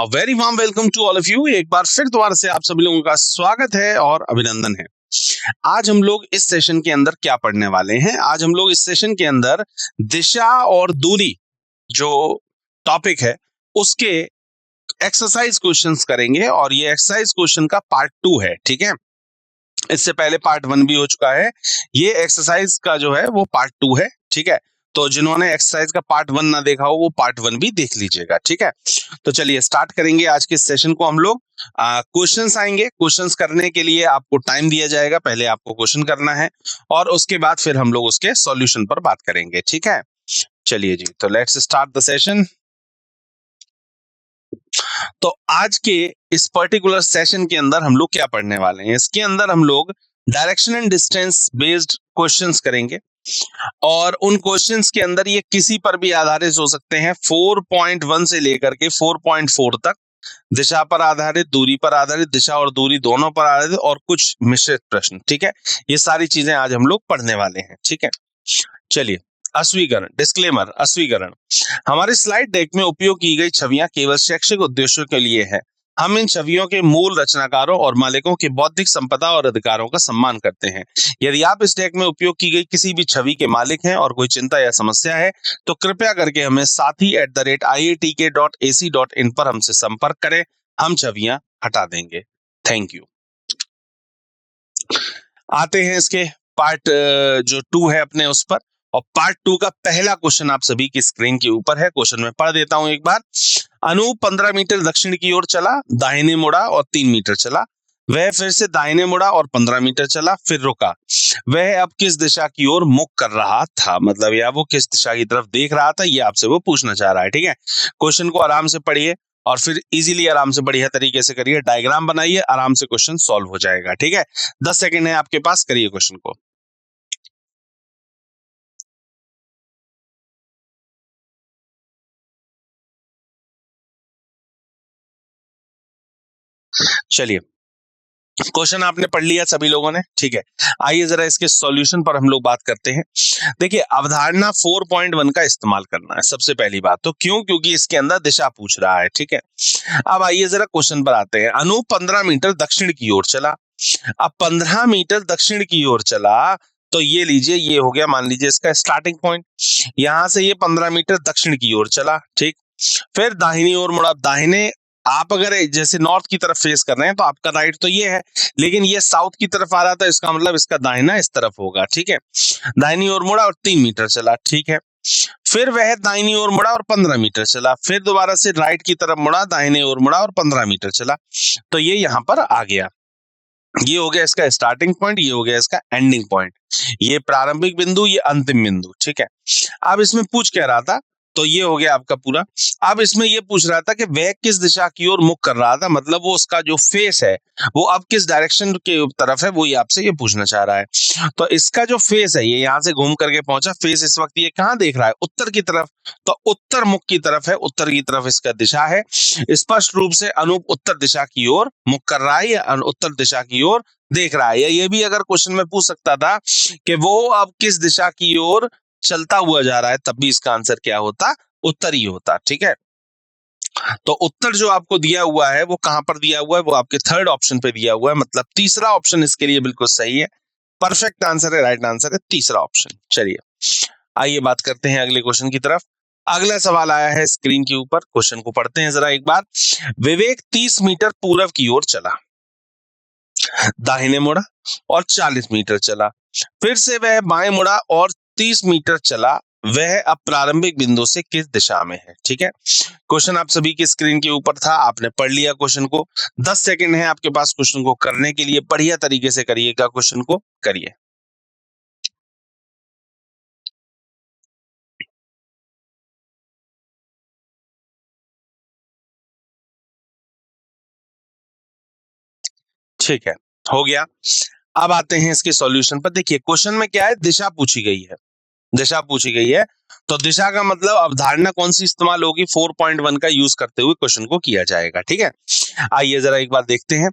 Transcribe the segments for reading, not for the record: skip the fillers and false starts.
Very warm welcome to all of you. एक बार फिर दोबारा से आप सभी लोगों का स्वागत है और अभिनंदन है। आज हम लोग इस सेशन के अंदर क्या पढ़ने वाले हैं? आज हम लोग इस सेशन के अंदर दिशा और दूरी जो टॉपिक है उसके एक्सरसाइज क्वेश्चंस करेंगे और ये एक्सरसाइज क्वेश्चन का पार्ट 2 है। ठीक है, इससे पहले पार्ट 1 भी हो चुका है, ये एक्सरसाइज का जो है वो पार्ट 2 है। ठीक है, तो जिन्होंने एक्सरसाइज का पार्ट 1 ना देखा हो वो पार्ट 1 भी देख लीजिएगा। ठीक है, तो चलिए स्टार्ट करेंगे आज के सेशन को। हम लोग क्वेश्चंस आएंगे, क्वेश्चंस करने के लिए आपको टाइम दिया जाएगा, पहले आपको क्वेश्चन करना है और उसके बाद फिर हम लोग उसके सॉल्यूशन पर बात करेंगे। ठीक है, चलिए जी, तो लेट्स स्टार्ट द सेशन। तो आज के इस पर्टिकुलर सेशन के अंदर हम लोग क्या पढ़ने वाले हैं? इसके अंदर हम लोग direction and distance based questions करेंगे और उन क्वेश्चंस के अंदर ये किसी पर भी आधारित हो सकते हैं। 4.1 से लेकर के 4.4 तक दिशा पर आधारित, दूरी पर आधारित, दिशा और दूरी दोनों पर आधारित और कुछ मिश्रित प्रश्न। ठीक है, ये सारी चीजें आज हम लोग पढ़ने वाले हैं। ठीक है, चलिए अस्वीकरण, डिस्क्लेमर, अस्वीकरण। हमारे स्लाइड डेक में उपयोग की गई छवियां केवल शैक्षिक उद्देश्यों के लिए है। हम इन छवियों के मूल रचनाकारों और मालिकों की बौद्धिक संपदा और अधिकारों का सम्मान करते हैं। यदि आप इस डेक में उपयोग की गई किसी भी छवि के मालिक हैं और कोई चिंता या समस्या है तो कृपया करके हमें sathi@iitk.ac.in पर हमसे संपर्क करें, हम छवियां हटा देंगे। Thank you. आते हैं इसके पार्ट जो 2 है अपने उस पर, और पार्ट 2 का पहला क्वेश्चन आप सभी की स्क्रीन के ऊपर है। क्वेश्चन में पढ़ देता हूं एक बार। अनूप 15 मीटर दक्षिण की ओर चला, दाहिने मुड़ा और 3 मीटर चला। वह फिर से दाहिने मुड़ा और 15 मीटर चला, फिर रुका। वह अब किस दिशा की ओर मुख कर रहा था? मतलब या वो किस दिशा की तरफ देख रहा था, ये आपसे वो पूछना चाह रहा है। ठीक है, क्वेश्चन को आराम से पढ़िए और फिर इजीली आराम से बढ़िया तरीके से करिए, डायग्राम बनाइए, आराम से क्वेश्चन सॉल्व हो जाएगा। ठीक है, 10 सेकंड है आपके पास, करिए क्वेश्चन को। चलिए, क्वेश्चन आपने पढ़ लिया सभी लोगों ने। ठीक है, आइए जरा इसके सॉल्यूशन पर हम लोग बात करते हैं। देखिए, अवधारणा 4.1 का इस्तेमाल करना है सबसे पहली बात तो। क्यों? क्योंकि इसके अंदर दिशा पूछ रहा है। ठीक है, अब आइए जरा क्वेश्चन पर आते हैं। अनूप 15 मीटर दक्षिण की ओर चला। अब 15 मीटर दक्षिण की ओर चला तो ये लीजिए, ये हो गया मान लीजिए इसका स्टार्टिंग पॉइंट। यहां से ये 15 मीटर दक्षिण की ओर चला। ठीक, फिर दाहिनी ओर मुड़ा। दाहिने, आप अगर जैसे नॉर्थ की तरफ फेस कर रहे हैं तो आपका राइट तो ये है, लेकिन ये साउथ की तरफ आ रहा था, इसका मतलब इसका दाहिना इस तरफ होगा। ठीक है, दाहिनी ओर मुड़ा और 3 मीटर चला। ठीक है, फिर वह दाहिनी ओर मुड़ा और 15 मीटर चला। फिर दोबारा से राइट की तरफ मुड़ा, दाहिने ओर मुड़ा और 15 मीटर चला। तो ये यहां पर आ गया। ये हो गया इसका स्टार्टिंग पॉइंट, ये हो गया इसका एंडिंग पॉइंट। ये प्रारंभिक बिंदु, ये अंतिम बिंदु। ठीक है, अब इसमें पूछ क्या रहा था, तो ये हो गया आपका पूरा। अब इसमें ये पूछ रहा था कि वह किस दिशा की ओर मुख कर रहा था, मतलब वो उसका जो फेस है वो अब किस डायरेक्शन के तरफ है, वो ये आपसे ये पूछना चाह रहा है। तो इसका जो फेस है, ये यहां से घूम करके पहुंचा, फेस इस वक्त ये कहां देख रहा है? उत्तर की तरफ। तो उत्तर मुख की तरफ है, उत्तर की तरफ इसका दिशा है। स्पष्ट रूप से अनूप उत्तर दिशा की ओर मुख कर रहा है या उत्तर दिशा की ओर देख रहा है। या ये भी अगर क्वेश्चन में पूछ सकता था कि वो अब किस दिशा की ओर चलता हुआ जा रहा है, तब भी इसका आंसर क्या होता? उत्तर ही होता। ठीक है, तो उत्तर जो आपको दिया हुआ है वो कहां पर दिया हुआ है? वो आपके थर्ड ऑप्शन पे दिया हुआ है, मतलब तीसरा ऑप्शन इसके लिए बिल्कुल सही है। परफेक्ट आंसर है, राइट आंसर है तीसरा ऑप्शन। चलिए आइए बात करते हैं अगले क्वेश्चन की तरफ। अगला सवाल आया है स्क्रीन के ऊपर, क्वेश्चन को पढ़ते हैं जरा एक बार। विवेक 30 मीटर पूर्व की ओर चला, दाहिने मुड़ा और 40 मीटर चला। फिर से वह बाएं मुड़ा और 30 मीटर चला। वह अब प्रारंभिक बिंदु से किस दिशा में है? ठीक है, क्वेश्चन आप सभी की स्क्रीन के ऊपर था, आपने पढ़ लिया क्वेश्चन को। 10 सेकंड है आपके पास क्वेश्चन को करने के लिए, बढ़िया तरीके से करिएगा, क्वेश्चन को करिए। ठीक है, हो गया। अब आते हैं इसके सॉल्यूशन पर। देखिए क्वेश्चन में क्या है, दिशा पूछी गई है, दिशा पूछी गई है। तो दिशा का मतलब अवधारणा कौन सी इस्तेमाल होगी, 4.1 का यूज करते हुए क्वेश्चन को किया जाएगा। ठीक है, आइए जरा एक बार देखते हैं।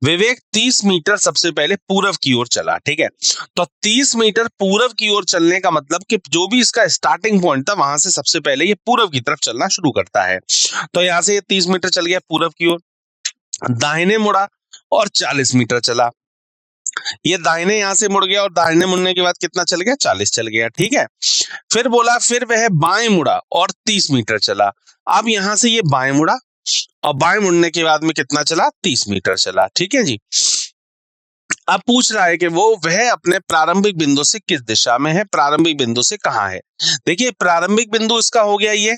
विवेक 30 मीटर सबसे पहले पूरब की ओर चला। ठीक है, तो 30 मीटर पूरब की ओर चलने का मतलब कि जो भी इसका स्टार्टिंग पॉइंट था वहां से सबसे पहले ये पूरब की तरफ चलना शुरू करता है। तो यहां से ये 30 मीटर चल गया पूरब की ओर, दाहिने मुड़ा और 40 मीटर चला। ये दाहिने यहां से मुड़ गया और दाहिने मुड़ने के बाद कितना चल गया, 40 चल गया। ठीक है, फिर बोला फिर वह बाएं मुड़ा और 30 मीटर चला। अब यहां से ये बाएं मुड़ा और बाएं मुड़ने के बाद में कितना चला, 30 मीटर चला। ठीक है जी, अब पूछ रहा है कि वह अपने प्रारंभिक बिंदु से किस दिशा में है, प्रारंभिक बिंदु से कहां है। देखिए प्रारंभिक बिंदु इसका हो गया ये,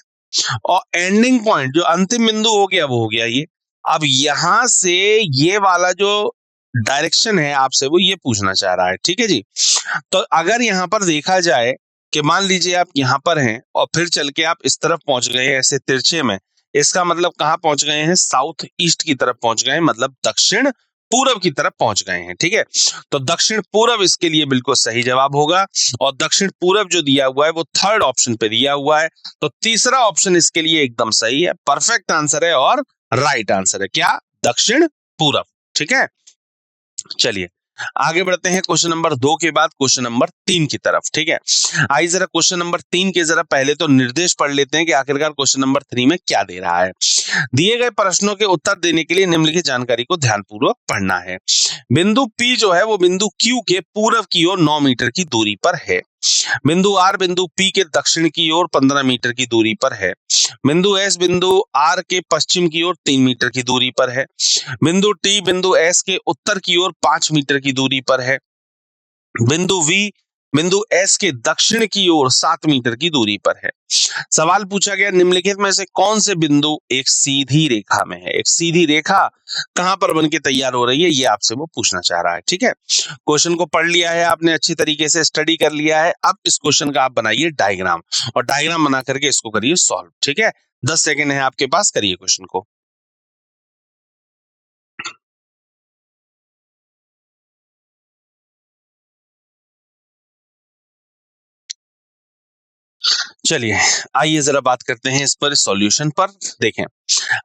और एंडिंग पॉइंट जो अंतिम बिंदु हो गया वो हो गया ये। अब यहां से ये वाला जो डायरेक्शन है आपसे वो ये पूछना चाह रहा है। ठीक है जी, तो अगर यहाँ पर देखा जाए कि मान लीजिए आप यहाँ पर हैं और फिर चल के आप इस तरफ पहुंच गए हैं ऐसे तिरछे में, इसका मतलब कहाँ पहुंच गए हैं, साउथ ईस्ट की तरफ पहुंच गए हैं, मतलब दक्षिण पूरब की तरफ पहुंच गए हैं। ठीक है, तो दक्षिण पूरब इसके लिए बिल्कुल सही जवाब होगा, और दक्षिण पूरब जो दिया हुआ है वो थर्ड ऑप्शन पे दिया हुआ है, तो तीसरा ऑप्शन इसके लिए एकदम सही है, परफेक्ट आंसर है और राइट आंसर है। क्या, दक्षिण पूरब। ठीक है, चलिए आगे बढ़ते हैं क्वेश्चन नंबर 2 के बाद क्वेश्चन नंबर 3 की तरफ। ठीक है, आइए जरा क्वेश्चन नंबर 3 के जरा पहले तो निर्देश पढ़ लेते हैं कि आखिरकार क्वेश्चन नंबर 3 में क्या दे रहा है। दिए गए प्रश्नों के उत्तर देने के लिए निम्नलिखित जानकारी को ध्यानपूर्वक पढ़ना है। बिंदु P जो है वो बिंदु Q के पूर्व की ओर 9 मीटर की दूरी पर है। बिंदु R बिंदु P के दक्षिण की ओर 15 मीटर की दूरी पर है। बिंदु S बिंदु R के पश्चिम की ओर 3 मीटर की दूरी पर है। बिंदु T बिंदु S के उत्तर की ओर 5 मीटर की दूरी पर है। बिंदु V बिंदु S के दक्षिण की ओर 7 मीटर की दूरी पर है। सवाल पूछा गया निम्नलिखित में से कौन से बिंदु एक सीधी रेखा में है। एक सीधी रेखा कहां पर बन के तैयार हो रही है ये आपसे वो पूछना चाह रहा है। ठीक है, क्वेश्चन को पढ़ लिया है आपने, अच्छी तरीके से स्टडी कर लिया है। अब इस क्वेश्चन का आप बनाइए डायग्राम, और डायग्राम बना करके इसको करिए सॉल्व। ठीक है, 10 सेकेंड है आपके पास, करिए क्वेश्चन को। चलिए आइए जरा बात करते हैं इस पर, सॉल्यूशन पर। देखें,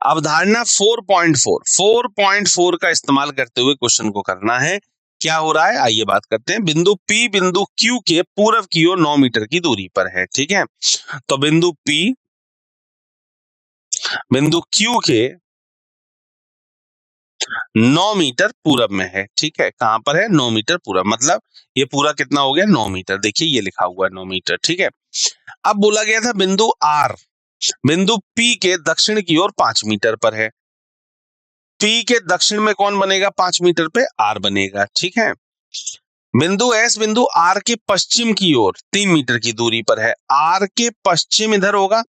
अवधारणा 4.4 का इस्तेमाल करते हुए क्वेश्चन को करना है। क्या हो रहा है आइए बात करते हैं। बिंदु P बिंदु Q के पूर्व की ओर 9 मीटर की दूरी पर है। ठीक है, तो बिंदु P बिंदु Q के 9 मीटर पूरब में है। ठीक है, कहां पर है, 9 मीटर पूरब, मतलब ये पूरा कितना हो गया, 9 मीटर। देखिए ये लिखा हुआ है 9 मीटर। ठीक है, अब बोला गया था बिंदु R बिंदु P के दक्षिण की ओर 5 मीटर पर है। P के दक्षिण में कौन बनेगा, 5 मीटर पे R बनेगा। ठीक है, बिंदु S बिंदु R के पश्चिम की ओर 3 मीटर की दूरी पर है। R के पश्चिम इधर होगा,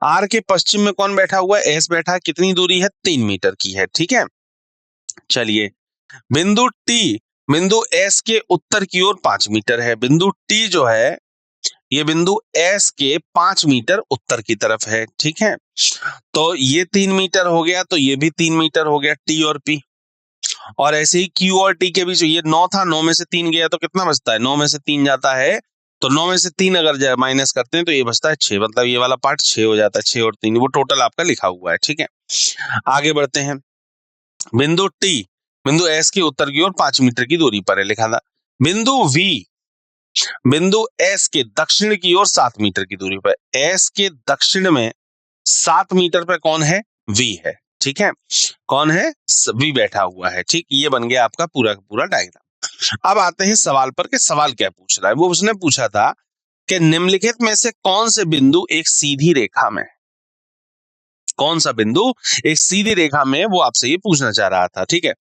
R के पश्चिम में कौन बैठा हुआ है, S बैठा है। कितनी दूरी है, 3 मीटर की है। ठीक है, चलिए बिंदु T बिंदु S के उत्तर की ओर 5 मीटर है। बिंदु T जो है ये बिंदु S के 5 मीटर उत्तर की तरफ है। ठीक है, तो ये 3 मीटर हो गया, तो ये भी 3 मीटर हो गया, T और P। और ऐसे ही Q और T के बीच ये 9 था, 9 में से 3 गया तो कितना बचता है, 9 में से 3 जाता है, तो 9 में से 3 अगर माइनस करते हैं तो ये बचता है 6, मतलब ये वाला पार्ट 6 हो जाता है। 6 और 3 वो टोटल आपका लिखा हुआ है। ठीक है, आगे बढ़ते हैं। बिंदु T बिंदु S के उत्तर की ओर 5 मीटर की दूरी पर है, लिखा था। बिंदु V बिंदु S के दक्षिण की ओर 7 मीटर की दूरी पर। S के दक्षिण में 7 मीटर पे कौन है, V है। ठीक है, कौन है, V बैठा हुआ है। ठीक, ये बन गया आपका पूरा का पूरा डायग्राम। अब आते हैं सवाल पर कि सवाल क्या पूछ रहा है। वो उसने पूछा था कि निम्नलिखित में से कौन से बिंदु एक सीधी रेखा में, कौन सा बिंदु एक सीधी रेखा में, वो आपसे ये पूछना चाह रहा था। ठीक है,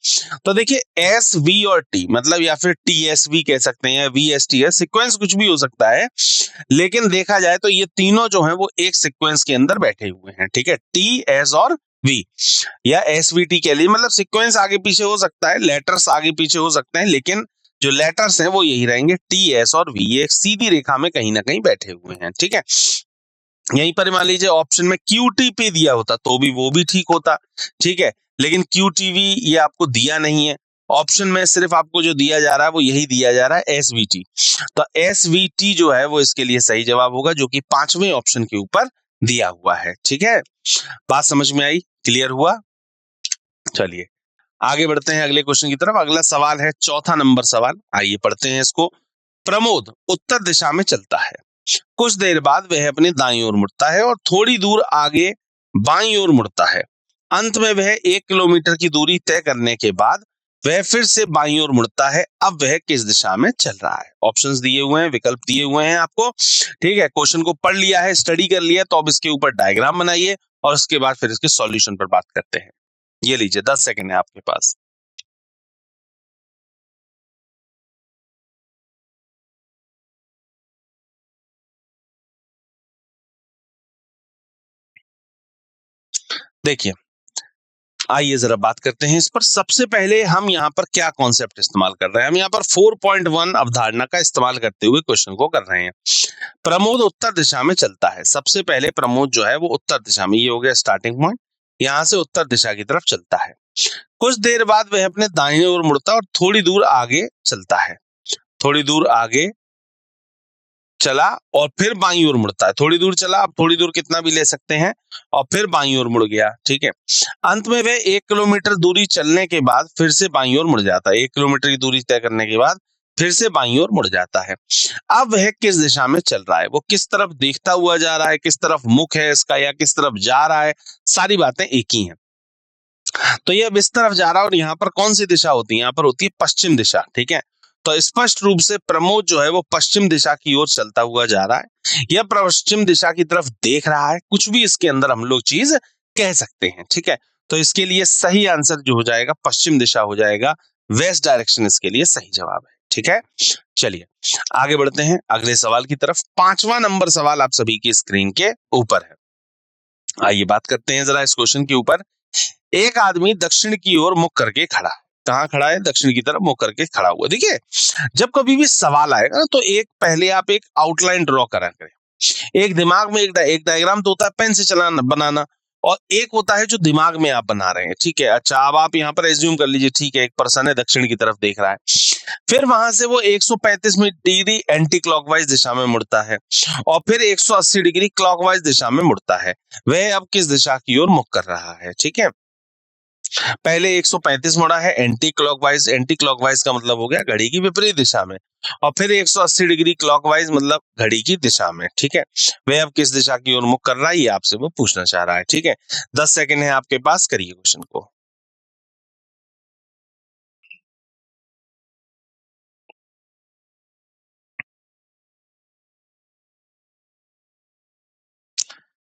तो देखिए एस वी और टी, मतलब या फिर टी एस वी कह सकते हैं या वी एस टी है, सिक्वेंस कुछ भी हो सकता है, लेकिन देखा जाए तो ये तीनों जो है वो एक सिक्वेंस के अंदर बैठे हुए हैं। ठीक है, टी एस और वी या एस वी टी के लिए, मतलब सिक्वेंस आगे पीछे हो सकता है, लेटर्स आगे पीछे हो सकते हैं, लेकिन जो लेटर्स हैं वो यही रहेंगे, टी एस और वी। ये एक सीधी रेखा में कहीं ना कहीं बैठे हुए हैं। ठीक है, यहीं पर मान लीजिए ऑप्शन में क्यूटी पे दिया होता तो भी वो भी ठीक होता। ठीक है, लेकिन क्यूटीवी ये आपको दिया नहीं है, ऑप्शन में सिर्फ आपको जो दिया जा रहा है वो यही दिया जा रहा है, एसवीटी। तो एसवीटी जो है वो इसके लिए सही जवाब होगा, जो कि 5वें ऑप्शन के ऊपर दिया हुआ है। ठीक है, बात समझ में आई, क्लियर हुआ? चलिए आगे बढ़ते हैं अगले क्वेश्चन की तरफ। अगला सवाल है चौथा नंबर सवाल, आइए पढ़ते हैं इसको। प्रमोद उत्तर दिशा में चलता है, कुछ देर बाद वह अपने दाईं ओर मुड़ता है और थोड़ी दूर आगे बाईं ओर मुड़ता है। अंत में वह 1 किलोमीटर की दूरी तय करने के बाद वह फिर से बाईं ओर मुड़ता है। अब वह किस दिशा में चल रहा है? ऑप्शंस दिए हुए हैं, विकल्प दिए हुए हैं आपको। ठीक है, क्वेश्चन को पढ़ लिया है, स्टडी कर लिया, तो अब इसके ऊपर डायग्राम बनाइए और उसके बाद फिर इसके सॉल्यूशन पर बात करते हैं। ये लीजिए 10 सेकंड है आपके पास। देखिए आइए जरा बात करते हैं इस पर। सबसे पहले हम यहाँ पर क्या कॉन्सेप्ट इस्तेमाल कर रहे हैं, हम यहाँ पर 4.1 अवधारणा का इस्तेमाल करते हुए क्वेश्चन को कर रहे हैं। प्रमोद उत्तर दिशा में चलता है, सबसे पहले प्रमोद जो है वो उत्तर दिशा में, ये हो गया स्टार्टिंग पॉइंट, यहाँ से उत्तर दिशा की तरफ चलता है। कुछ देर बाद वह अपने दाहिने ओर मुड़ता है और थोड़ी दूर आगे चलता है, थोड़ी दूर आगे चला और फिर बाईं ओर मुड़ता है। थोड़ी दूर चला, अब थोड़ी दूर कितना भी ले सकते हैं, और फिर बाईं ओर मुड़ गया। ठीक है, अंत में वह 1 किलोमीटर दूरी चलने के बाद फिर से बाईं ओर मुड़ जाता है। 1 किलोमीटर की दूरी तय करने के बाद फिर से बाईं ओर मुड़ जाता है। अब वह किस दिशा में चल रहा है, वो किस तरफ देखता हुआ जा रहा है, किस तरफ मुख है इसका, या किस तरफ जा रहा है, सारी बातें एक ही हैं। तो ये अब इस तरफ जा रहा है और यहाँ पर कौन सी दिशा होती है, यहाँ पर होती है पश्चिम दिशा। ठीक है, तो स्पष्ट रूप से प्रमोद जो है वो पश्चिम दिशा की ओर चलता हुआ जा रहा है, यह पश्चिम दिशा की तरफ देख रहा है, कुछ भी इसके अंदर हम लोग चीज कह सकते हैं। ठीक है, तो इसके लिए सही आंसर जो हो जाएगा पश्चिम दिशा हो जाएगा, वेस्ट डायरेक्शन इसके लिए सही जवाब है। ठीक है, चलिए आगे बढ़ते हैं अगले सवाल की तरफ। 5वां नंबर सवाल आप सभी की स्क्रीन के ऊपर है, आइए बात करते हैं जरा इस क्वेश्चन के ऊपर। एक आदमी दक्षिण की ओर मुख करके खड़ा है, कहाँ खड़ा है, दक्षिण की तरफ मुख करके खड़ा हुआ। देखिए जब कभी भी सवाल आएगा ना, तो एक पहले आप एक आउटलाइन ड्रॉ करा करें। एक दिमाग में एक डायग्राम तो होता है पेन से चलाना बनाना, और एक होता है जो दिमाग में आप बना रहे हैं। ठीक है, अच्छा अब आप यहाँ पर एज्यूम कर लीजिए, ठीक है, एक पर्सन है दक्षिण की तरफ देख रहा है, फिर वहां से वो 135 डिग्री एंटी क्लॉकवाइज दिशा में मुड़ता है और फिर 180 डिग्री क्लॉकवाइज दिशा में मुड़ता है। वह अब किस दिशा की ओर मुख कर रहा है? ठीक है, पहले 135 मुड़ा है एंटी क्लॉकवाइज, एंटी क्लॉकवाइज का मतलब हो गया घड़ी की विपरीत दिशा में, और फिर 180 डिग्री क्लॉकवाइज मतलब घड़ी की दिशा में। ठीक है, वह अब किस दिशा की ओर मुख कर रहा है, ये आपसे वो पूछना चाह रहा है। ठीक है, 10 सेकंड है आपके पास, करिए क्वेश्चन को।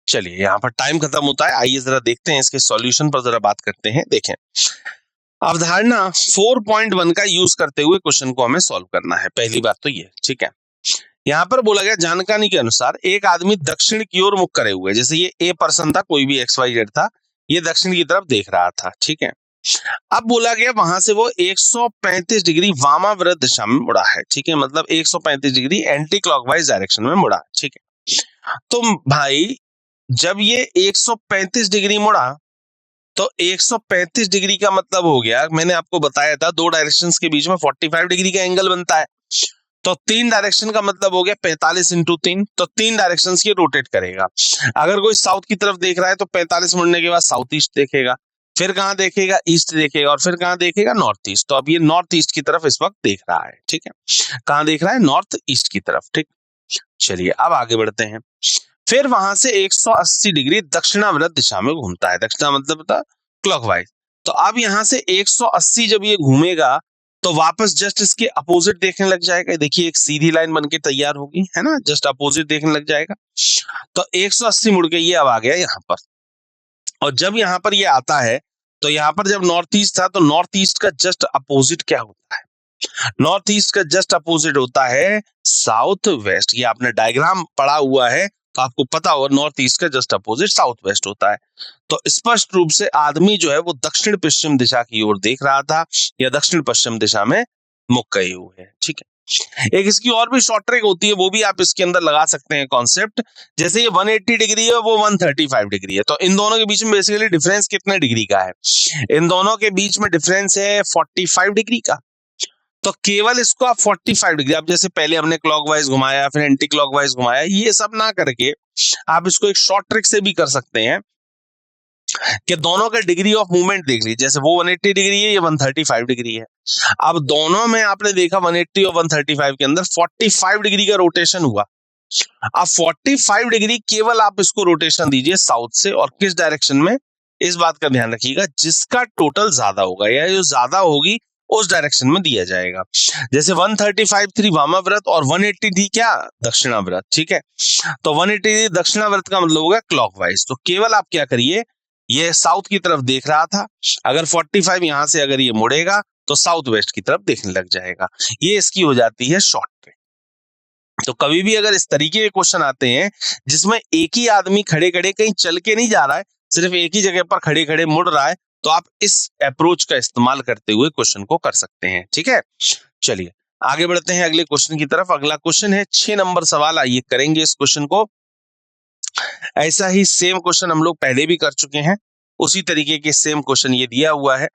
चलिए यहाँ पर टाइम खत्म होता है, आइए जरा देखते हैं इसके सॉल्यूशन पर जरा बात करते हैं। देखें अवधारणा 4.1 का यूज करते हुए क्वेश्चन को हमें सॉल्व करना है। पहली बात तो ये, ठीक है, यहाँ पर बोला गया जानकारी के अनुसार एक आदमी दक्षिण की ओर मुख करे हुए, जैसे ये ए पर्सन था, कोई भी XYZ था, ये दक्षिण की तरफ देख रहा था। ठीक है, अब बोला गया वहां से वो 135 डिग्री वामाव्रत दिशा में मुड़ा है। ठीक है, मतलब 135 डिग्री एंटी क्लॉकवाइज डायरेक्शन में मुड़ा। ठीक है, तो भाई जब ये 135 डिग्री मुड़ा, तो 135 डिग्री का मतलब हो गया, मैंने आपको बताया था दो डायरेक्शंस के बीच में 45 डिग्री का एंगल बनता है, तो 3 डायरेक्शन का मतलब हो गया 45 इंटू 3, तो 3 डायरेक्शंस की रोटेट करेगा। अगर कोई साउथ की तरफ देख रहा है तो 45 मुड़ने के बाद साउथ ईस्ट देखेगा, फिर कहाँ देखेगा, ईस्ट देखेगा, और फिर कहाँ देखेगा, नॉर्थ ईस्ट। तो अब ये नॉर्थ ईस्ट की तरफ इस वक्त देख रहा है। ठीक है, कहाँ देख रहा है, नॉर्थ ईस्ट की तरफ। ठीक, चलिए अब आगे बढ़ते हैं। फिर वहां से 180 डिग्री दक्षिणावर्त दिशा में घूमता है, दक्षिणा मतलब था क्लॉकवाइज। तो अब यहां से 180 जब ये घूमेगा तो वापस जस्ट इसके अपोजिट देखने लग जाएगा। देखिए एक सीधी लाइन बनके तैयार होगी, है ना, जस्ट अपोजिट देखने लग जाएगा। तो 180 मुड़ के ये अब आ गया यहाँ पर, और जब यहाँ पर ये आता है तो यहाँ पर जब नॉर्थ ईस्ट था, तो नॉर्थ ईस्ट का जस्ट अपोजिट क्या होता है, नॉर्थ ईस्ट का जस्ट अपोजिट होता है साउथ वेस्ट। ये आपने डायग्राम पढ़ा हुआ है तो आपको पता होगा, नॉर्थ ईस्ट का जस्ट अपोजिट साउथ वेस्ट होता है। तो स्पष्ट रूप से आदमी जो है वो दक्षिण पश्चिम दिशा की ओर देख रहा था, या दक्षिण पश्चिम दिशा में मुख किए हुए है। ठीक है, एक इसकी और भी शॉर्ट ट्रिक होती है, वो भी आप इसके अंदर लगा सकते हैं कॉन्सेप्ट। जैसे ये 180 डिग्री है, वो 135 डिग्री है, तो इन दोनों के बीच में बेसिकली डिफरेंस कितने डिग्री का है? इन दोनों के बीच में डिफरेंस है 45 डिग्री का। तो केवल इसको आप 45 डिग्री, आप जैसे पहले हमने क्लॉकवाइज घुमाया फिर एंटी क्लॉकवाइज घुमाया, ये सब ना करके आप इसको एक शॉर्ट ट्रिक से भी कर सकते हैं कि दोनों का डिग्री ऑफ मूवमेंट देख लीजिए। जैसे वो 180 डिग्री है, ये 135 डिग्री है। अब दोनों में आपने देखा 180 और 135 के अंदर 45 डिग्री का रोटेशन हुआ। अब 45 डिग्री केवल आप इसको रोटेशन दीजिए साउथ से, और किस डायरेक्शन में, इस बात का ध्यान रखिएगा, जिसका टोटल ज्यादा होगा या जो ज्यादा होगी उस डायरेक्शन में दिया जाएगा। जैसे 135 थी वामाव्रत और 180 थी क्या, दक्षिणाव्रत। ठीक है, तो 180 दक्षिणाव्रत का मतलब होगा क्लॉकवाइज। तो केवल आप क्या करिए, ये साउथ की तरफ देख रहा था, अगर 45 यहां से अगर ये मुड़ेगा तो साउथ वेस्ट की तरफ देखने लग जाएगा। ये इसकी हो जाती है शॉर्ट ट्रिक। तो कभी भी अगर इस तरीके के क्वेश्चन आते हैं जिसमें एक ही आदमी खड़े खड़े कहीं चल के नहीं जा रहा है, सिर्फ एक ही जगह पर खड़े खड़े मुड़ रहा है, तो आप इस अप्रोच का इस्तेमाल करते हुए क्वेश्चन को कर सकते हैं। ठीक है, चलिए आगे बढ़ते हैं अगले क्वेश्चन की तरफ। अगला क्वेश्चन है 6 नंबर सवाल, आइए करेंगे इस क्वेश्चन को। ऐसा ही सेम क्वेश्चन हम लोग पहले भी कर चुके हैं, उसी तरीके के सेम क्वेश्चन ये दिया हुआ है।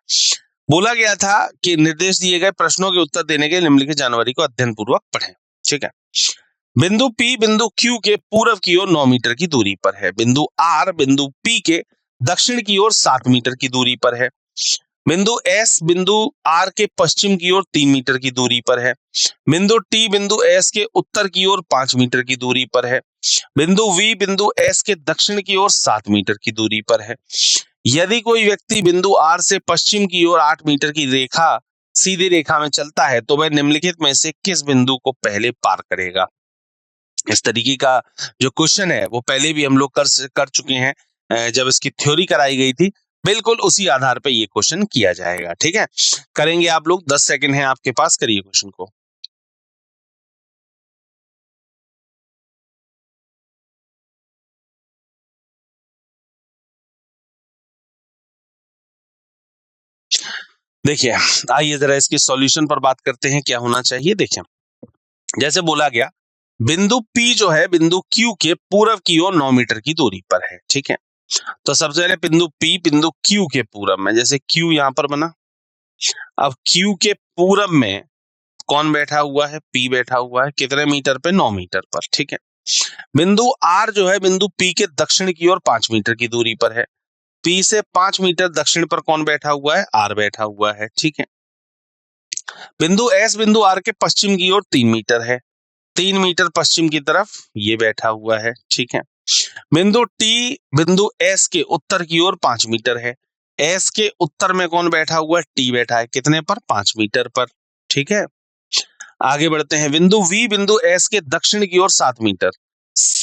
बोला गया था कि निर्देश दिए गए प्रश्नों के उत्तर देने के निम्नलिखित जानकारी को अध्ययन पूर्वक पढ़ें। ठीक है, बिंदु P बिंदु Q के पूर्व की ओर 9 मीटर की दूरी पर है। बिंदु R बिंदु P के दक्षिण की ओर 7 मीटर की दूरी पर है। बिंदु S बिंदु R के पश्चिम की ओर 3 मीटर की दूरी पर है। बिंदु T बिंदु S के उत्तर की ओर 5 मीटर की दूरी पर है। बिंदु V बिंदु S के दक्षिण की ओर 7 मीटर की दूरी पर है। यदि कोई व्यक्ति बिंदु R से पश्चिम की ओर 8 मीटर की रेखा सीधी रेखा में चलता है तो वह निम्नलिखित में से किस बिंदु को पहले पार करेगा? इस तरीके का जो क्वेश्चन है वो पहले भी हम लोग कर चुके हैं, जब इसकी थ्योरी कराई गई थी। बिल्कुल उसी आधार पे ये क्वेश्चन किया जाएगा। ठीक है, करेंगे आप लोग, 10 सेकंड है आपके पास, करिए क्वेश्चन को। देखिए, आइए जरा इसके सॉल्यूशन पर बात करते हैं, क्या होना चाहिए। देखिए, जैसे बोला गया बिंदु P जो है बिंदु Q के पूर्व की ओर 9 मीटर की दूरी पर है। ठीक है, तो सबसे पहले बिंदु P बिंदु Q के पूर्व में, जैसे Q यहां पर बना, अब Q के पूरब में कौन बैठा हुआ है, P बैठा हुआ है, कितने मीटर पे, 9 मीटर पर। ठीक है, बिंदु R जो है बिंदु P के दक्षिण की ओर 5 मीटर की दूरी पर है। P से 5 मीटर दक्षिण पर कौन बैठा हुआ है, R बैठा हुआ है। ठीक है, बिंदु S बिंदु R के पश्चिम की ओर 3 मीटर है, 3 मीटर पश्चिम की तरफ ये बैठा हुआ है। ठीक है, बिंदु T बिंदु S के उत्तर की ओर 5 मीटर है, S के उत्तर में कौन बैठा हुआ है, T बैठा है, कितने पर, 5 मीटर पर। ठीक है, आगे बढ़ते हैं। बिंदु V बिंदु S के दक्षिण की ओर 7 मीटर,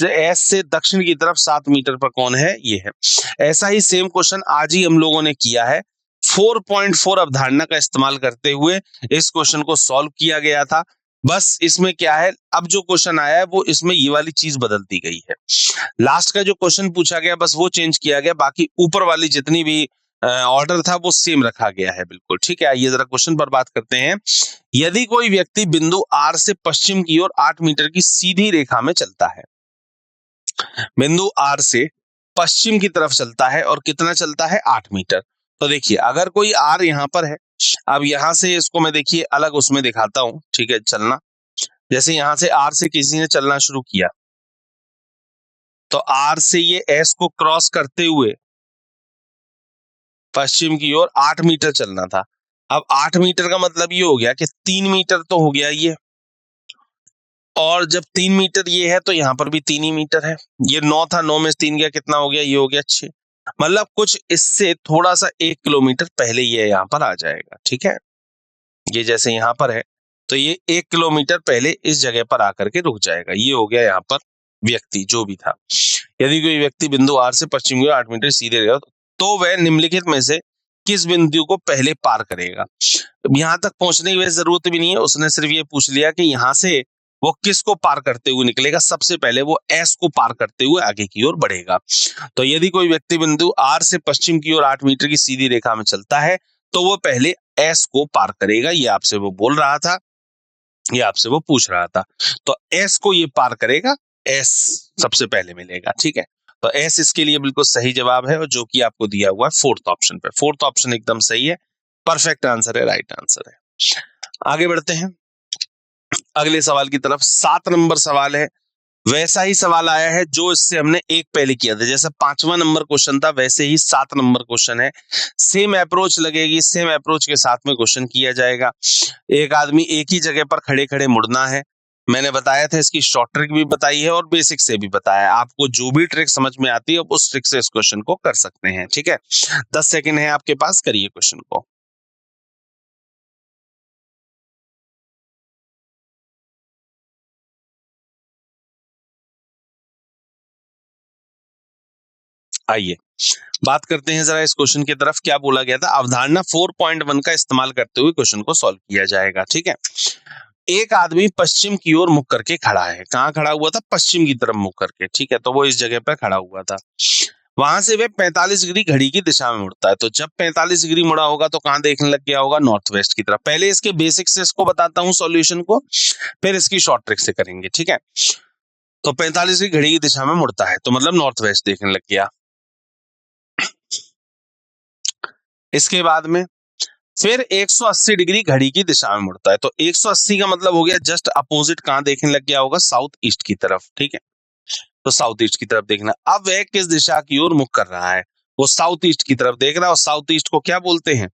S से दक्षिण की तरफ 7 मीटर पर कौन है, ये है। ऐसा ही सेम क्वेश्चन आज ही हम लोगों ने किया है, 4.4 अवधारणा का इस्तेमाल करते हुए इस क्वेश्चन को सॉल्व किया गया था। बस इसमें क्या है, अब जो क्वेश्चन आया है वो इसमें ये वाली चीज बदल दी गई है। लास्ट का जो क्वेश्चन पूछा गया बस वो चेंज किया गया, बाकी ऊपर वाली जितनी भी ऑर्डर था वो सेम रखा गया है। बिल्कुल ठीक है, आइए जरा क्वेश्चन पर बात करते हैं। यदि कोई व्यक्ति बिंदु R से पश्चिम की ओर 8 मीटर की सीधी रेखा में चलता है, बिंदु R से पश्चिम की तरफ चलता है और कितना चलता है, 8 मीटर। तो देखिए अगर कोई R यहां पर है, अब यहां से इसको मैं देखिए अलग उसमें दिखाता हूं। ठीक है, चलना, जैसे यहां से R से किसी ने चलना शुरू किया तो R से ये S को क्रॉस करते हुए पश्चिम की ओर 8 मीटर चलना था। अब 8 मीटर का मतलब ये हो गया कि 3 मीटर तो हो गया ये, और जब 3 मीटर ये है तो यहाँ पर भी 3 ही मीटर है। ये 9 था, 9 में से 3 गया, कितना हो गया, ये हो गया 6। मतलब कुछ इससे थोड़ा सा 1 किलोमीटर पहले ये यहाँ पर आ जाएगा। ठीक है, ये जैसे यहाँ पर है तो ये 1 किलोमीटर पहले इस जगह पर आकर के रुक जाएगा। ये हो गया यहाँ पर व्यक्ति जो भी था। यदि कोई व्यक्ति बिंदु R से पश्चिम की ओर 8 मीटर सीधे रहेगा तो वह निम्नलिखित में से किस बिंदु को पहले पार करेगा। यहाँ तक पहुंचने की जरूरत भी नहीं है, उसने सिर्फ ये पूछ लिया कि यहाँ से वो किसको पार करते हुए निकलेगा। सबसे पहले वो S को पार करते हुए आगे की ओर बढ़ेगा। तो यदि कोई व्यक्ति बिंदु R से पश्चिम की ओर 8 मीटर की सीधी रेखा में चलता है तो वो पहले S को पार करेगा, ये आपसे वो बोल रहा था। ये आपसे वो पूछ रहा था। तो एस को ये पार करेगा, एस सबसे पहले मिलेगा, ठीक है। तो एस इसके लिए बिल्कुल सही जवाब है, और जो कि आपको दिया हुआ है फोर्थ ऑप्शन पे। फोर्थ ऑप्शन एकदम सही है, परफेक्ट आंसर है, राइट आंसर है। आगे बढ़ते हैं अगले सवाल की तरफ। 7 नंबर सवाल है, वैसा ही सवाल आया है जो इससे हमने एक पहले किया था। जैसे 5वां नंबर क्वेश्चन था, वैसे ही 7 नंबर क्वेश्चन है। सेम अप्रोच लगेगी, सेम अप्रोच के साथ में क्वेश्चन किया जाएगा। एक आदमी एक ही जगह पर खड़े खड़े मुड़ना है। मैंने बताया था, इसकी शॉर्ट ट्रिक भी बताई है और बेसिक से भी बताया। आपको जो भी ट्रिक समझ में आती है, उस ट्रिक से इस क्वेश्चन को कर सकते हैं, ठीक है। 10 सेकंड है आपके पास, करिए क्वेश्चन को। आइए बात करते हैं जरा इस क्वेश्चन की तरफ। क्या बोला गया था, अवधारणा 4.1 का इस्तेमाल करते हुए क्वेश्चन को सॉल्व किया जाएगा, ठीक है। एक आदमी पश्चिम की ओर मुख करके खड़ा है। कहाँ खड़ा हुआ था, पश्चिम की तरफ मुख करके, ठीक है। तो वो इस जगह पर खड़ा हुआ था। वहां से वह 45 डिग्री घड़ी की दिशा में मुड़ता है। तो जब 45 डिग्री मुड़ा होगा तो कहाँ देखने लग गया होगा, नॉर्थ वेस्ट की तरफ। पहले इसके बेसिक से इसको बताता हूँ सॉल्यूशन को, फिर इसकी शॉर्ट ट्रिक से करेंगे, ठीक है। तो 45 डिग्री घड़ी की दिशा में मुड़ता है, तो मतलब नॉर्थ वेस्ट देखने लग गया। इसके बाद में फिर 180 डिग्री घड़ी की दिशा में मुड़ता है। तो 180 का मतलब हो गया जस्ट अपोजिट, कहां देखने लग गया होगा, साउथ ईस्ट की तरफ, ठीक है। तो साउथ ईस्ट की तरफ देखना। अब वह किस दिशा की ओर मुख कर रहा है, वो साउथ ईस्ट की तरफ देख रहा है। और साउथ ईस्ट को क्या बोलते हैं,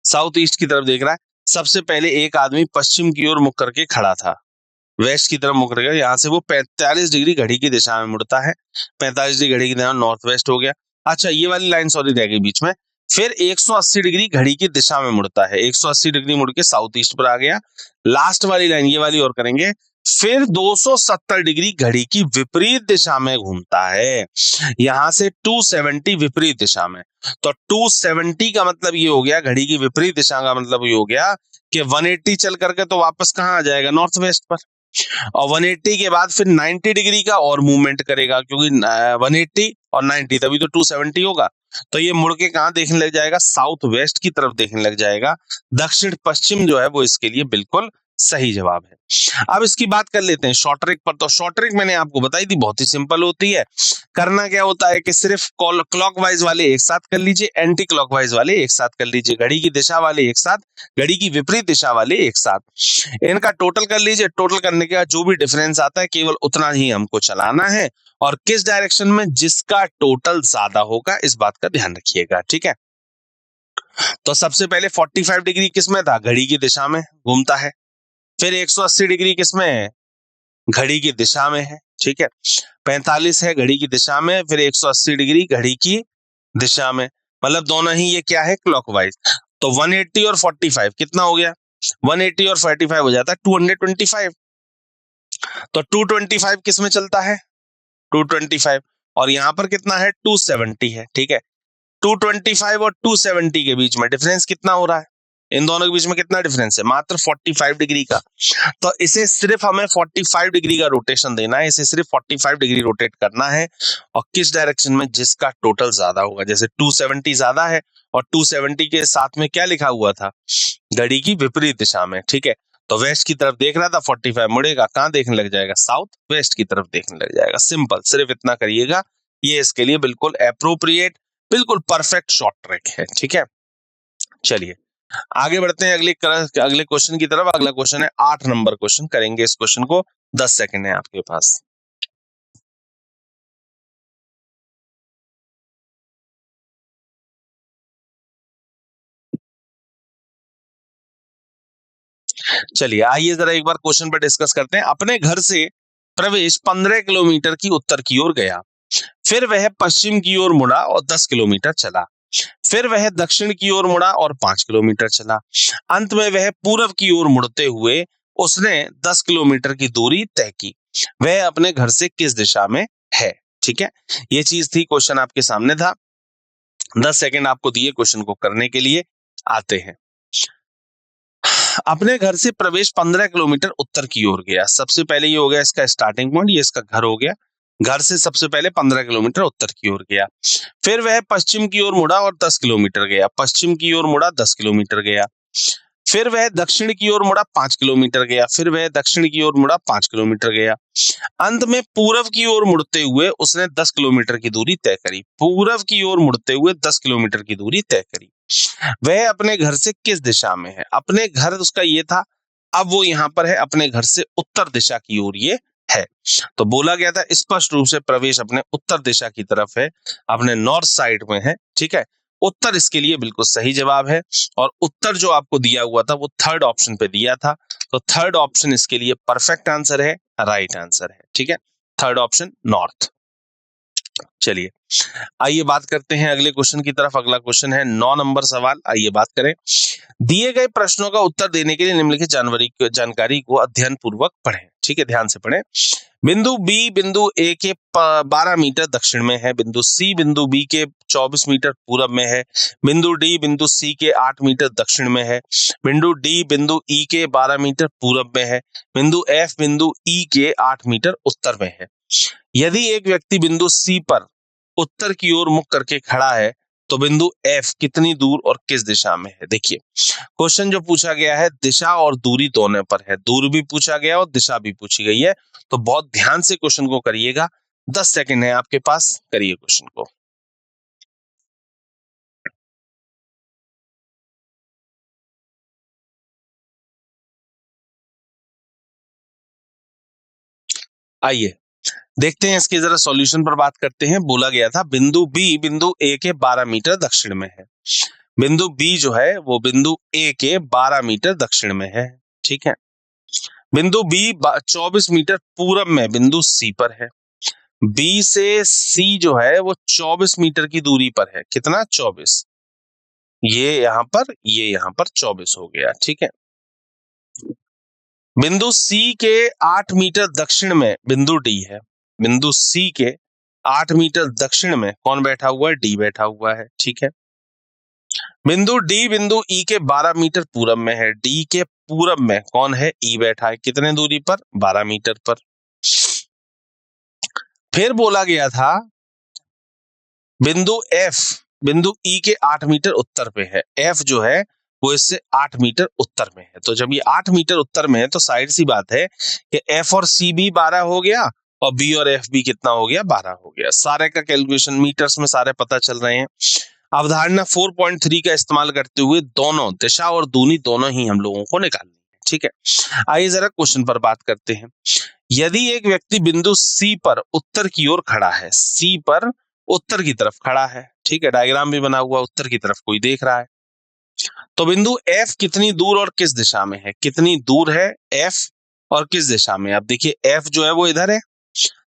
साउथ ईस्ट की तरफ देख रहा है। सबसे पहले एक आदमी पश्चिम की ओर मुख करके खड़ा था, वेस्ट की तरफ मुख रहा है। यहाँ से वो 45 डिग्री घड़ी की दिशा में मुड़ता है। 45 डिग्री घड़ी की दिशा नॉर्थ वेस्ट हो गया। अच्छा, ये वाली लाइन सॉरी रह गई बीच में। फिर 180 डिग्री घड़ी की दिशा में मुड़ता है, 180 डिग्री मुड़ के साउथ ईस्ट पर आ गया। लास्ट वाली लाइन ये वाली और करेंगे। फिर 270 डिग्री घड़ी की विपरीत दिशा में घूमता है, यहां से 270 विपरीत दिशा में। तो 270 का मतलब ये हो गया, घड़ी की विपरीत दिशा का मतलब ये हो गया कि 180 चल करके तो वापस कहाँ आ जाएगा, नॉर्थ वेस्ट पर। और 180 के बाद फिर 90 डिग्री का और मूवमेंट करेगा, क्योंकि 180 और 90 तभी तो 270 होगा। तो ये मुड़ के कहाँ देखने लग जाएगा, साउथ वेस्ट की तरफ देखने लग जाएगा। दक्षिण पश्चिम जो है वो इसके लिए बिल्कुल सही जवाब है। अब इसकी बात कर लेते हैं शॉर्ट ट्रिक पर। तो शॉर्ट ट्रिक मैंने आपको बताई थी, बहुत ही सिंपल होती है। करना क्या होता है कि सिर्फ क्लॉकवाइज वाले एक साथ कर लीजिए, एंटी क्लॉकवाइज वाले एक साथ कर लीजिए, घड़ी की दिशा वाले एक साथ, घड़ी की विपरीत दिशा वाले एक साथ। इनका टोटल कर लीजिए। टोटल करने के बाद जो भी डिफरेंस आता है केवल उतना ही हमको चलाना है, और किस डायरेक्शन में, जिसका टोटल ज्यादा होगा, इस बात का ध्यान रखिएगा, ठीक है। तो सबसे पहले 45 डिग्री किस में था, घड़ी की दिशा में घूमता है। फिर 180 डिग्री किस में है, घड़ी की दिशा में है, ठीक है। 45 है घड़ी की दिशा में, फिर 180 डिग्री घड़ी की दिशा में, मतलब दोनों ही ये क्या है, क्लॉकवाइज। तो 180 और 45 कितना हो गया, 180 और 45 हो जाता है 225। तो 225 किस में चलता है, 225। और यहां पर कितना है, 270 है, ठीक है। 225 और 270 के बीच में डिफरेंस कितना हो रहा है, इन दोनों के बीच में कितना डिफरेंस है, मात्र 45 डिग्री का। तो इसे सिर्फ हमें 45 डिग्री का रोटेशन देना है, इसे सिर्फ 45 डिग्री रोटेट करना है। और किस डायरेक्शन में, जिसका टोटल ज्यादा होगा। जैसे 270 ज्यादा है, और 270 के साथ में क्या लिखा हुआ था, घड़ी की विपरीत दिशा में, ठीक है। तो वेस्ट की तरफ देख रहा था, 45 मुड़ेगा, कहां देखने लग जाएगा, साउथ वेस्ट की तरफ देखने लग जाएगा। सिंपल, सिर्फ इतना करिएगा, ये इसके लिए बिल्कुल एप्रोप्रिएट, बिल्कुल परफेक्ट शॉर्ट ट्रिक है, ठीक है। चलिए आगे बढ़ते हैं अगले क्वेश्चन की तरफ। अगला क्वेश्चन है 8 नंबर क्वेश्चन, करेंगे इस क्वेश्चन को। 10 सेकंड है आपके पास। चलिए आइए जरा एक बार क्वेश्चन पर डिस्कस करते हैं। अपने घर से प्रवेश 15 किलोमीटर की उत्तर की ओर गया, फिर वह पश्चिम की ओर मुड़ा और 10 किलोमीटर चला। फिर वह दक्षिण की ओर मुड़ा और 5 किलोमीटर चला। अंत में वह पूर्व की ओर मुड़ते हुए उसने 10 किलोमीटर की दूरी तय की। वह अपने घर से किस दिशा में है, ठीक है। ये चीज थी, क्वेश्चन आपके सामने था। 10 सेकंड आपको दिए क्वेश्चन को करने के लिए। आते हैं, अपने घर से प्रवेश 15 किलोमीटर उत्तर की ओर गया। सबसे पहले ये हो गया इसका स्टार्टिंग पॉइंट, ये इसका घर हो गया। घर से सबसे पहले 15 किलोमीटर उत्तर की ओर गया। फिर वह पश्चिम की ओर मुड़ा और 10 किलोमीटर गया। पश्चिम की ओर मुड़ा, 10 किलोमीटर गया। फिर वह दक्षिण की ओर मुड़ा 5 किलोमीटर गया, फिर वह दक्षिण की ओर मुड़ा 5 किलोमीटर गया, अंत में पूर्व की ओर मुड़ते हुए उसने 10 किलोमीटर की दूरी तय करी। पूर्व की ओर मुड़ते हुए 10 किलोमीटर की दूरी तय करी। वह अपने घर से किस दिशा में है? अपने घर उसका ये था, अब वो यहाँ पर है अपने घर से उत्तर दिशा की ओर ये है। तो बोला गया था स्पष्ट रूप से प्रवेश अपने उत्तर दिशा की तरफ है, अपने नॉर्थ साइड में है, ठीक है। उत्तर इसके लिए बिल्कुल सही जवाब है, और उत्तर जो आपको दिया हुआ था वो थर्ड ऑप्शन पे दिया था, तो थर्ड ऑप्शन इसके लिए परफेक्ट आंसर है, राइट आंसर है, ठीक है। Third option north. चलिए आइए बात करते हैं अगले क्वेश्चन की तरफ। अगला क्वेश्चन है 9 नंबर सवाल, आइए बात करें। दिए गए प्रश्नों का उत्तर देने के लिए निम्नलिखित जानकारी को अध्ययन पूर्वक पढ़ें, ठीक है, ध्यान से पढ़ें। बिंदु बी बिंदु ए के 12 मीटर दक्षिण में है, बिंदु सी बिंदु बी के 24 मीटर पूरब में है, बिंदु डी बिंदु सी के 8 मीटर दक्षिण में है, बिंदु डी बिंदु ई के 12 मीटर पूरब में है, बिंदु एफ बिंदु ई के 8 मीटर उत्तर में है। यदि एक व्यक्ति बिंदु सी पर उत्तर की ओर मुख करके खड़ा है तो बिंदु एफ कितनी दूर और किस दिशा में है? देखिए क्वेश्चन जो पूछा गया है दिशा और दूरी दोनों पर है, दूर भी पूछा गया और दिशा भी पूछी गई है, तो बहुत ध्यान से क्वेश्चन को करिएगा। 10 सेकंड है आपके पास, करिए क्वेश्चन को। आइए देखते हैं इसके जरा सॉल्यूशन पर बात करते हैं। बोला गया था बिंदु बी बिंदु ए के 12 मीटर दक्षिण में है, बिंदु बी जो है वो बिंदु ए के 12 मीटर दक्षिण में है, ठीक है। बिंदु बी 24 मीटर पूरब में बिंदु सी पर है, बी से सी जो है वो 24 मीटर की दूरी पर है, कितना 24, ये यहाँ पर 24 हो गया, ठीक है। बिंदु सी के 8 मीटर दक्षिण में बिंदु डी है, बिंदु सी के 8 मीटर दक्षिण में कौन बैठा हुआ है? डी बैठा हुआ है, ठीक है। बिंदु डी बिंदु ई के 12 मीटर पूरब में है, डी के पूरब में कौन है? ई बैठा है, कितने दूरी पर? 12 मीटर पर। फिर बोला गया था बिंदु एफ बिंदु ई के 8 मीटर उत्तर पे है, एफ जो है वो इससे 8 मीटर उत्तर में है, तो जब ये 8 मीटर उत्तर में है तो साइड सी बात है कि एफ और सी भी 12 हो गया और बी और एफ भी कितना हो गया? 12 हो गया। सारे का कैलकुलेशन मीटर्स में सारे पता चल रहे हैं। अवधारणा 4.3 का इस्तेमाल करते हुए दोनों दिशा और दूरी दोनों ही हम लोगों को निकालनी है, ठीक है। आइए जरा क्वेश्चन पर बात करते हैं। यदि एक व्यक्ति बिंदु सी पर उत्तर की ओर खड़ा है, सी पर उत्तर की तरफ खड़ा है, ठीक है, डायग्राम भी बना हुआ, उत्तर की तरफ कोई देख रहा है, तो बिंदु एफ कितनी दूर और किस दिशा में है? कितनी दूर है एफ और किस दिशा में? अब देखिए एफ जो है वो इधर है,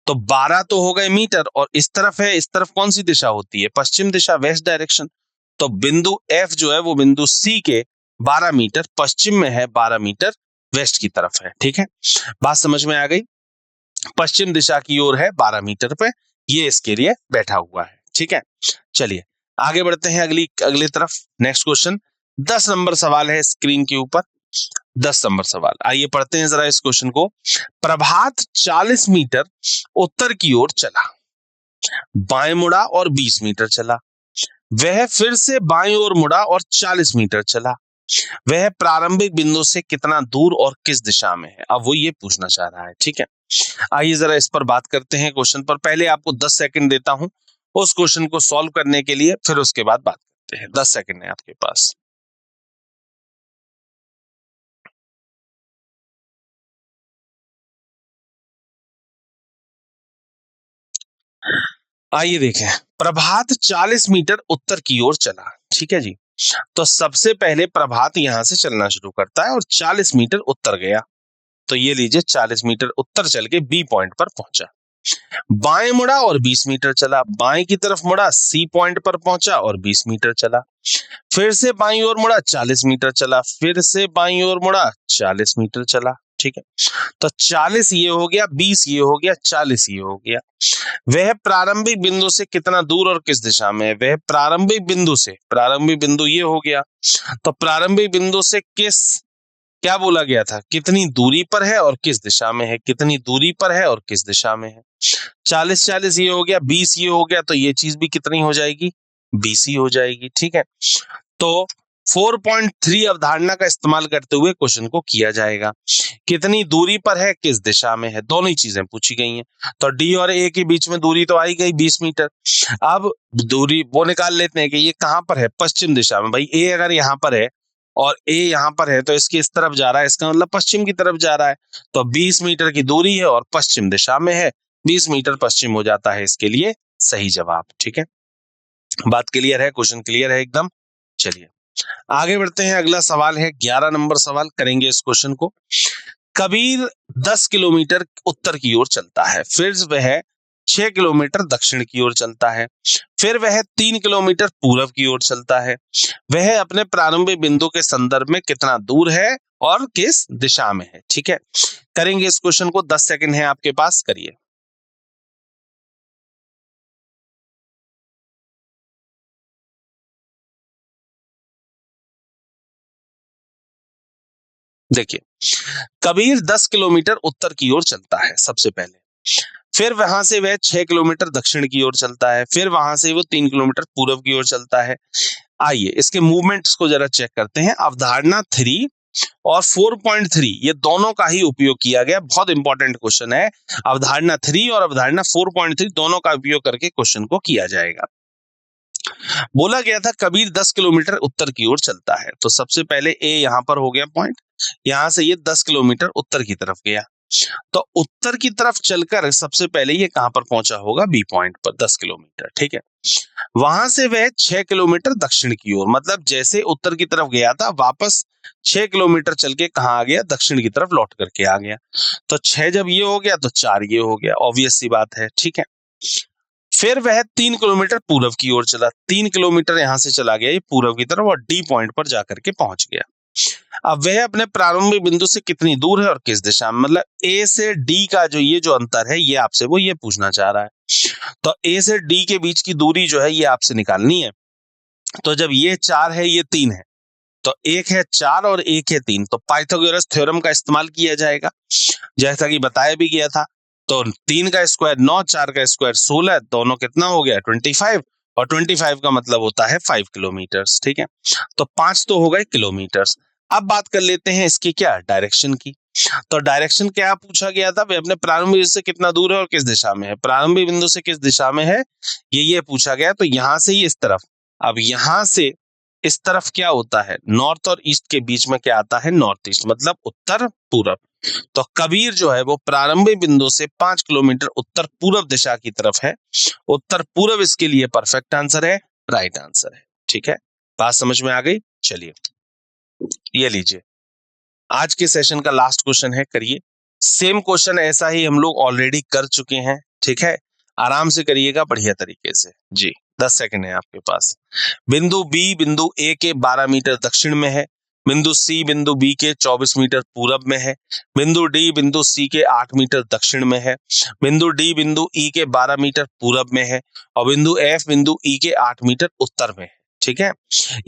तो 12 तो हो गए मीटर, और इस तरफ है, इस तरफ कौन सी दिशा होती है? पश्चिम दिशा, वेस्ट डायरेक्शन। तो बिंदु एफ जो है वो बिंदु सी के 12 मीटर पश्चिम में है, 12 मीटर वेस्ट की तरफ है, ठीक है। बात समझ में आ गई? पश्चिम दिशा की ओर है 12 मीटर पे, ये इसके लिए बैठा हुआ है, ठीक है। चलिए आगे बढ़ते हैं अगली तरफ। नेक्स्ट क्वेश्चन 10 नंबर सवाल है स्क्रीन के ऊपर, 10 नंबर सवाल, आइए पढ़ते हैं जरा इस क्वेश्चन को। प्रभात 40 मीटर उत्तर की ओर चला, बाएं मुड़ा और 20 मीटर चला, वह फिर से बाएं ओर मुड़ा और 40 मीटर चला, वह प्रारंभिक बिंदु से कितना दूर और किस दिशा में है? अब वो ये पूछना चाह रहा है, ठीक है। आइए जरा इस पर बात करते हैं क्वेश्चन पर। पहले आपको 10 सेकंड देता हूं उस क्वेश्चन को सॉल्व करने के लिए, फिर उसके बाद बात करते हैं। 10 सेकंड है आपके पास। आइए देखें, प्रभात 40 मीटर उत्तर की ओर चला, ठीक है जी। तो सबसे पहले प्रभात यहां से चलना शुरू करता है और 40 मीटर उत्तर गया, तो ये लीजिए 40 मीटर उत्तर चल के बी पॉइंट पर पहुंचा, बाएं मुड़ा और 20 मीटर चला, बाएं की तरफ मुड़ा, सी पॉइंट पर पहुंचा और 20 मीटर चला, फिर से बाईं ओर मुड़ा, 40 मीटर चला, फिर से बाईं ओर मुड़ा, 40 मीटर चला, ठीक है। तो 40 ये हो गया, 20 ये हो गया, 40 ये हो गया। वह प्रारंभिक बिंदु से कितना दूर और किस दिशा में है? वह प्रारंभिक बिंदु ये हो गया, तो प्रारंभिक बिंदु से किस, क्या बोला गया था? कितनी दूरी पर है और किस दिशा में है? कितनी दूरी पर है और किस दिशा में है? 40 ये हो गया, 20 ये हो गया, तो ये चीज भी कितनी हो जाएगी? 20 ही हो जाएगी, ठीक है। तो 4.3 अवधारणा का इस्तेमाल करते हुए क्वेश्चन को किया जाएगा। कितनी दूरी पर है, किस दिशा में है, दोनों ही चीजें पूछी गई हैं। तो डी और ए के बीच में दूरी तो आई गई 20 मीटर। अब दूरी वो निकाल लेते हैं कि ये कहां पर है, पश्चिम दिशा में। भाई ए अगर यहाँ पर है और ए यहाँ पर है तो इसकी इस तरफ जा रहा है, इसका मतलब पश्चिम की तरफ जा रहा है। तो 20 मीटर की दूरी है और पश्चिम दिशा में है, 20 मीटर पश्चिम हो जाता है इसके लिए सही जवाब। ठीक है, बात क्लियर है, क्वेश्चन क्लियर है एकदम। चलिए आगे बढ़ते हैं, अगला सवाल है 11 नंबर सवाल, करेंगे इस क्वेश्चन को। कबीर 10 किलोमीटर उत्तर की ओर चलता है, फिर वह 6 किलोमीटर दक्षिण की ओर चलता है, फिर वह 3 किलोमीटर पूर्व की ओर चलता है। वह अपने प्रारंभिक बिंदु के संदर्भ में कितना दूर है और किस दिशा में है। ठीक है, करेंगे इस क्वेश्चन को, 10 सेकंड है आपके पास, करिए। देखिए, कबीर 10 किलोमीटर उत्तर की ओर चलता है सबसे पहले, फिर वहां से वह 6 किलोमीटर दक्षिण की ओर चलता है, फिर वहां से वो 3 किलोमीटर पूर्व की ओर चलता है। आइए इसके मूवमेंट्स को जरा चेक करते हैं। अवधारणा 3 और 4.3 ये दोनों का ही उपयोग किया गया, बहुत इंपॉर्टेंट क्वेश्चन है। अवधारणा 3 और अवधारणा 4.3 दोनों का उपयोग करके क्वेश्चन को किया जाएगा। बोला गया था कबीर 10 किलोमीटर उत्तर की ओर चलता है, तो सबसे पहले ए यहां पर हो गया पॉइंट, यहां से ये 10 किलोमीटर उत्तर की तरफ गया। तो उत्तर की तरफ चलकर सबसे पहले ये कहां पर पहुंचा होगा, बी पॉइंट पर 10 किलोमीटर। ठीक है, वहां से वह 6 किलोमीटर दक्षिण की ओर, मतलब जैसे उत्तर की तरफ गया था वापस 6 किलोमीटर चल के कहां आ गया, दक्षिण की तरफ लौट करके आ गया। तो 6 जब ये हो गया तो 4 ये हो गया, ऑब्वियस सी बात है। ठीक है, फिर वह 3 किलोमीटर पूर्व की ओर चला, 3 किलोमीटर यहां से चला गया ये पूर्व की तरफ और डी पॉइंट पर जाकर के पहुंच गया। अब वह अपने प्रारंभिक बिंदु से कितनी दूर है और किस दिशा में, मतलब ए से डी का जो ये जो अंतर है ये आपसे वो ये पूछना चाह रहा है। तो ए से डी के बीच की दूरी जो है ये आपसे निकालनी है। तो जब ये 4 है ये 3 है, तो एक है 4 और एक है 3, तो पाइथागोरस थ्योरम का इस्तेमाल किया जाएगा जैसा कि बताया भी गया था। तो 3 का स्क्वायर 9, 4 का स्क्वायर 16, दोनों कितना हो गया 25, और 25 का मतलब होता है 5 किलोमीटर। ठीक है, तो 5 तो हो गए किलोमीटर। अब बात कर लेते हैं इसकी क्या, डायरेक्शन की। तो डायरेक्शन क्या पूछा गया था, वे अपने प्रारंभिक बिंदु से कितना दूर है और किस दिशा में है, प्रारंभिक बिंदु से किस दिशा में है ये पूछा गया। तो यहां से ही इस तरफ, अब यहां से इस तरफ क्या होता है, नॉर्थ और ईस्ट के बीच में क्या आता है, नॉर्थ ईस्ट, मतलब उत्तर पूर्व। तो कबीर जो है वो प्रारंभिक बिंदु से 5 किलोमीटर उत्तर पूर्व दिशा की तरफ है। उत्तर पूर्व इसके लिए परफेक्ट आंसर है, राइट आंसर है। ठीक है, बात समझ में आ गई। चलिए ये लीजिए, आज के सेशन का लास्ट क्वेश्चन है, करिए। सेम क्वेश्चन ऐसा ही हम लोग ऑलरेडी कर चुके हैं। ठीक है, आराम से करिएगा, बढ़िया तरीके से जी। 10 सेकंड है आपके पास। बिंदु बी बिंदु ए के 12 मीटर दक्षिण में है, बिंदु सी बिंदु बी के 24 मीटर पूरब में है, बिंदु डी बिंदु सी के 8 मीटर दक्षिण में है, बिंदु डी बिंदु ई के 12 मीटर पूरब में है, और बिंदु एफ बिंदु ई के 8 मीटर उत्तर में है। ठीक है,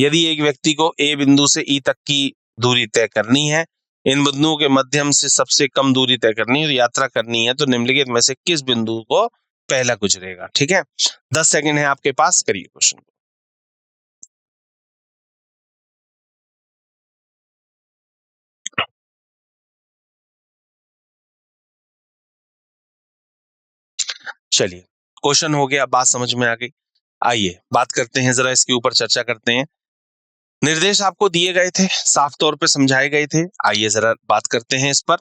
यदि एक व्यक्ति को ए बिंदु से ई तक की दूरी तय करनी है, इन बिंदुओं के माध्यम से सबसे कम दूरी तय करनी है और यात्रा करनी है, तो निम्नलिखित में से किस बिंदु को पहला गुजरेगा। ठीक है, 10 सेकंड है आपके पास, करिए क्वेश्चन को। चलिए क्वेश्चन हो गया, बात समझ में आ गई। आइए बात करते हैं, जरा इसके ऊपर चर्चा करते हैं। निर्देश आपको दिए गए थे, साफ तौर पे समझाए गए थे, आइए जरा बात करते हैं इस पर।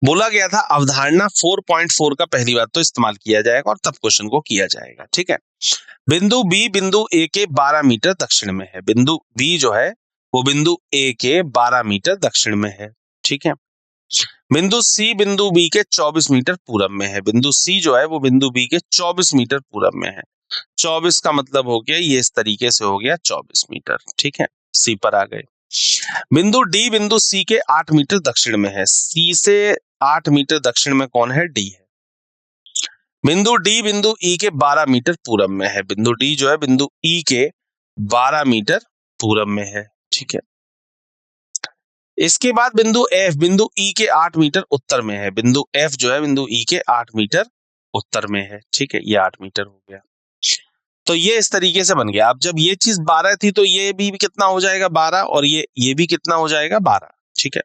बोला गया था अवधारणा 4.4 का पहली बार तो इस्तेमाल किया जाएगा और तब क्वेश्चन को किया जाएगा। ठीक है, बिंदु बी बिंदु ए के 12 मीटर दक्षिण में है, बिंदु बी जो है वो बिंदु ए के 12 मीटर दक्षिण में है। ठीक है, बिंदु सी बिंदु बी के 24 मीटर पूरब में है, बिंदु सी जो है वो बिंदु बी के 24 मीटर पूरब में है। 24 का मतलब हो गया ये इस तरीके से हो गया 24 मीटर। ठीक है, सी पर आ गए। बिंदु डी बिंदु सी के 8 मीटर दक्षिण में है, सी से 8 मीटर दक्षिण में कौन है, डी है। बिंदु डी बिंदु ई के 12 मीटर पूरब में है, बिंदु डी जो है बिंदु ई के 12 मीटर पूरब में है। ठीक है, इसके बाद बिंदु एफ बिंदु ई के 8 मीटर उत्तर में है, बिंदु एफ जो है बिंदु ई के 8 मीटर उत्तर में है। ठीक है, ये 8 मीटर हो गया। तो ये इस तरीके से बन गया। अब जब ये चीज 12 थी तो ये भी कितना हो जाएगा 12, और ये भी कितना हो जाएगा 12। ठीक है,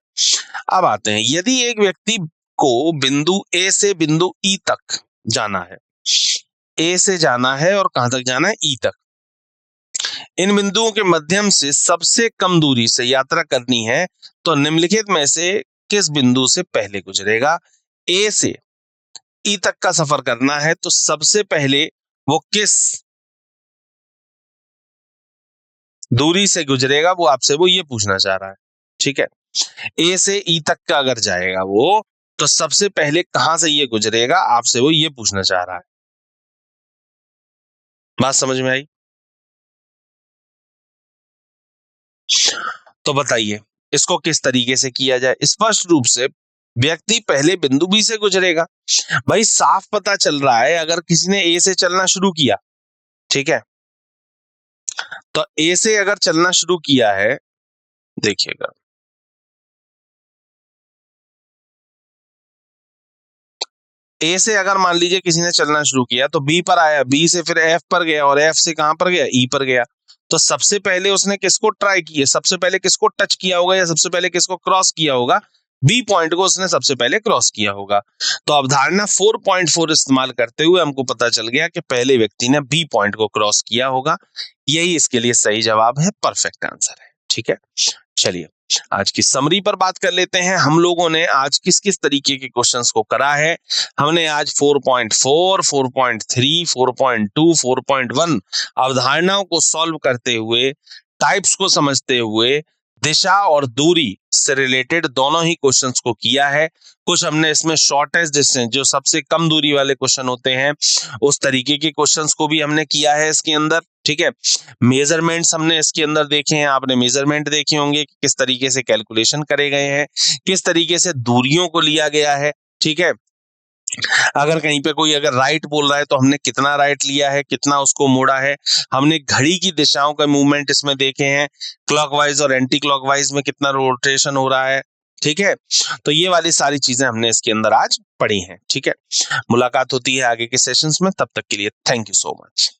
अब आते हैं, यदि एक व्यक्ति को बिंदु ए से बिंदु ई तक जाना है, ए से जाना है और कहां तक जाना है, ई तक, इन बिंदुओं के माध्यम से सबसे कम दूरी से यात्रा करनी है, तो निम्नलिखित में से किस बिंदु से पहले गुजरेगा। ए से ई तक का सफर करना है तो सबसे पहले वो किस दूरी से गुजरेगा, वो आपसे वो ये पूछना चाह रहा है। ठीक है, ए से ई तक का अगर जाएगा वो, तो सबसे पहले कहां से ये गुजरेगा, आपसे वो ये पूछना चाह रहा है। बात समझ में आई? तो बताइए इसको किस तरीके से किया जाए। स्पष्ट रूप से व्यक्ति पहले बिंदु बी से गुजरेगा। भाई साफ पता चल रहा है, अगर किसी ने ए से चलना शुरू किया, ठीक है, तो ए से अगर चलना शुरू किया है, देखिएगा, ए से अगर मान लीजिए किसी ने चलना शुरू किया तो बी पर आया, बी से फिर एफ पर गया, और एफ से कहां पर गया, ई पर गया, तो सबसे पहले उसने किसको ट्राई किया, सबसे पहले किसको टच किया होगा, या सबसे पहले किसको क्रॉस किया होगा, बी पॉइंट को उसने सबसे पहले क्रॉस किया होगा। तो अवधारणा 4.4 इस्तेमाल करते हुए हमको पता चल गया कि पहले व्यक्ति ने बी पॉइंट को क्रॉस किया होगा। यही इसके लिए सही जवाब है, परफेक्ट आंसर है। ठीक है, चलिए आज की समरी पर बात कर लेते हैं। हम लोगों ने आज किस किस तरीके के क्वेश्चंस को करा है। हमने आज 4.4, 4.3, 4.2, 4.1 अवधारणाओं को सॉल्व करते हुए, टाइप्स को समझते हुए, दिशा और दूरी से रिलेटेड दोनों ही क्वेश्चंस को किया है। कुछ हमने इसमें शॉर्टेस्ट डिस्टेंस, जो सबसे कम दूरी वाले क्वेश्चन होते हैं, उस तरीके के क्वेश्चंस को भी हमने किया है इसके अंदर। ठीक है, मेजरमेंट्स हमने इसके अंदर देखे हैं, आपने मेजरमेंट देखे होंगे कि किस तरीके से कैलकुलेशन करे गए हैं, किस तरीके से दूरियों को लिया गया है। ठीक है, अगर कहीं पे कोई अगर राइट बोल रहा है तो हमने कितना राइट लिया है, कितना उसको मोड़ा है। हमने घड़ी की दिशाओं का मूवमेंट इसमें देखे हैं, क्लॉकवाइज और एंटी क्लॉकवाइज में कितना रोटेशन हो रहा है। ठीक है, तो ये वाली सारी चीजें हमने इसके अंदर आज पढ़ी हैं। ठीक है, मुलाकात होती है आगे के सेशंस में, तब तक के लिए थैंक यू सो मच।